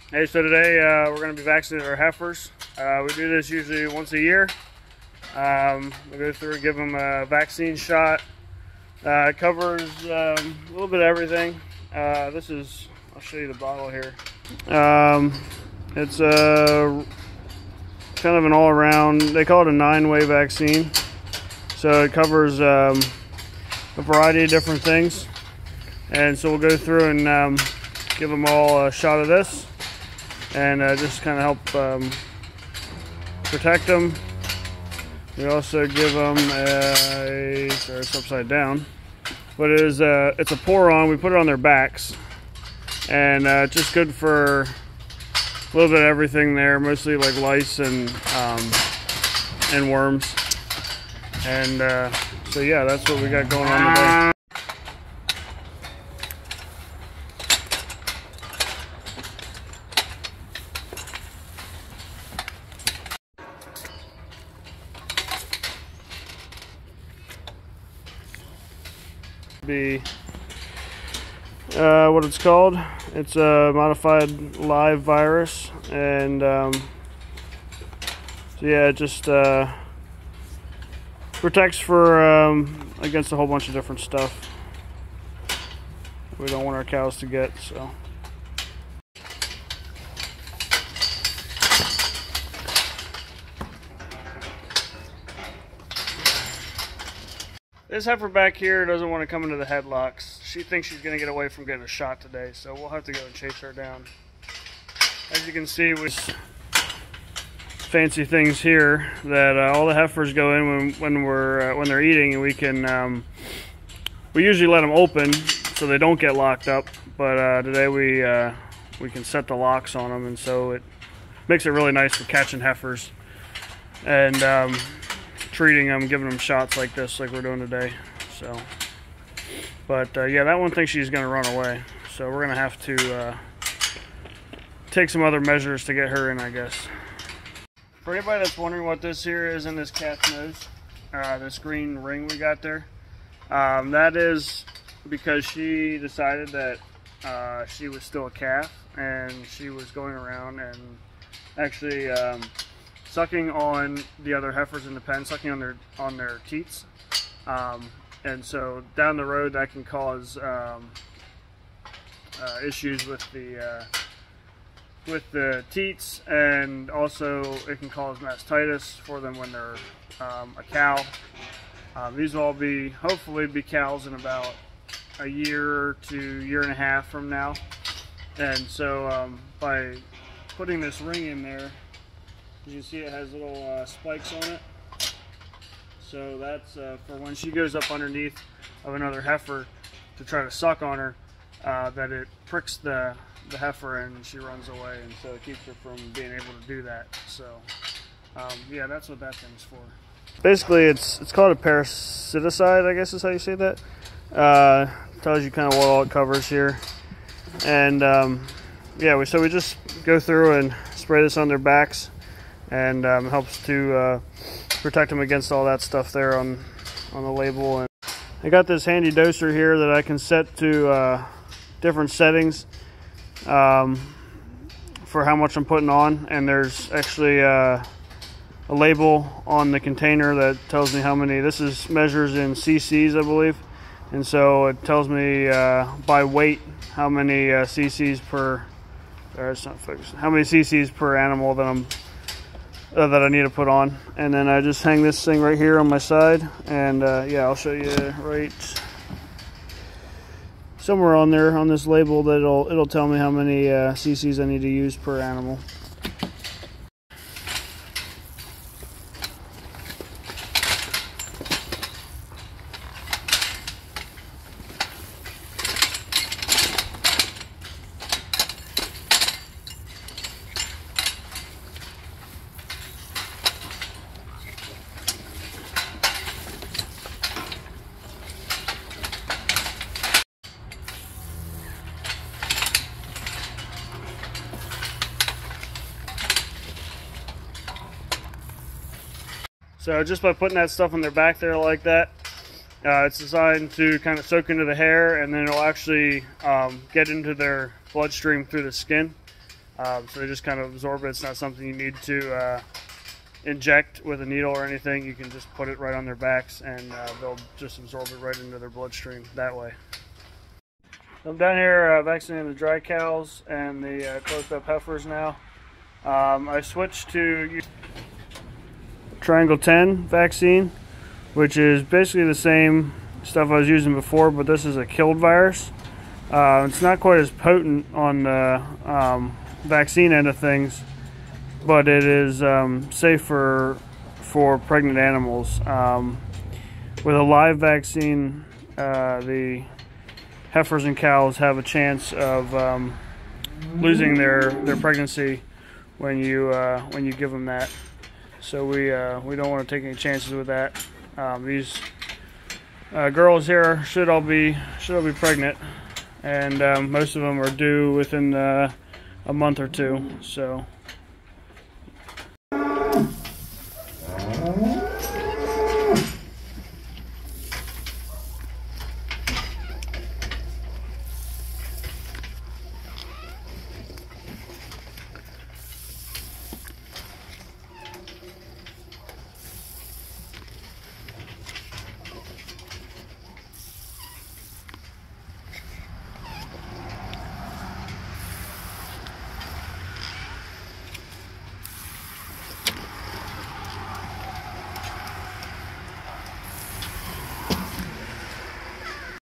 Hey, so today we're going to be vaccinating our heifers. We do this usually once a year. We go through and give them a vaccine shot. It covers a little bit of everything. I'll show you the bottle here. It's kind of an all-around, they call it a 9-way vaccine. So it covers a variety of different things. And so we'll go through and give them all a shot of this. And just kind of help protect them. We also give them sorry, it's upside down, but it's a pour-on. We put it on their backs, and it's just good for a little bit of everything there, mostly like lice and worms. And so yeah, that's what we got going on today. Be what it's called. It's a modified live virus, and so yeah, it just protects for against a whole bunch of different stuff we don't want our cows to get. So this heifer back here doesn't want to come into the headlocks. She thinks she's going to get away from getting a shot today, so we'll have to go and chase her down. As you can see with fancy things here that all the heifers go in when they're eating, and we usually let them open so they don't get locked up, but today we can set the locks on them, and so it makes it really nice for catching heifers and treating them, giving them shots like this, like we're doing today. So, but yeah, that one thinks she's going to run away, so we're going to have to take some other measures to get her in, I guess. For anybody that's wondering what this here is in this cat's nose, this green ring we got there, that is because she decided that she was still a calf, and she was going around and actually sucking on the other heifers in the pen, sucking on their teats, and so down the road that can cause issues with the teats, and also it can cause mastitis for them when they're a cow. These will all hopefully be cows in about a year to year and a half from now, and so by putting this ring in there, as you see, it has little spikes on it. So that's for when she goes up underneath of another heifer to try to suck on her, that it pricks the heifer and she runs away, and so it keeps her from being able to do that. So yeah, that's what that thing's for. Basically, it's called a parasiticide, I guess is how you say that. Tells you kind of what all it covers here. And yeah, so we just go through and spray this on their backs, and helps to protect them against all that stuff there on the label. And I got this handy doser here that I can set to different settings for how much I'm putting on, and there's actually a label on the container that tells me how many. This measures in cc's, I believe, and so it tells me by weight how many cc's per. It's not focused. How many cc's per animal that I need to put on, and then I just hang this thing right here on my side, and yeah, I'll show you right somewhere on there on this label that it'll tell me how many cc's I need to use per animal. So just by putting that stuff on their back there like that, it's designed to kind of soak into the hair, and then it'll actually get into their bloodstream through the skin. So they just kind of absorb it. It's not something you need to inject with a needle or anything. You can just put it right on their backs, and they'll just absorb it right into their bloodstream that way. I'm down here vaccinating the dry cows and the closed-up heifers now. I switched to Triangle 10 vaccine, which is basically the same stuff I was using before, but this is a killed virus. It's not quite as potent on the vaccine end of things, but it is safer for pregnant animals. With a live vaccine, the heifers and cows have a chance of losing their pregnancy when you give them that. So we don't want to take any chances with that. These girls here should all be pregnant, and most of them are due within a month or two. So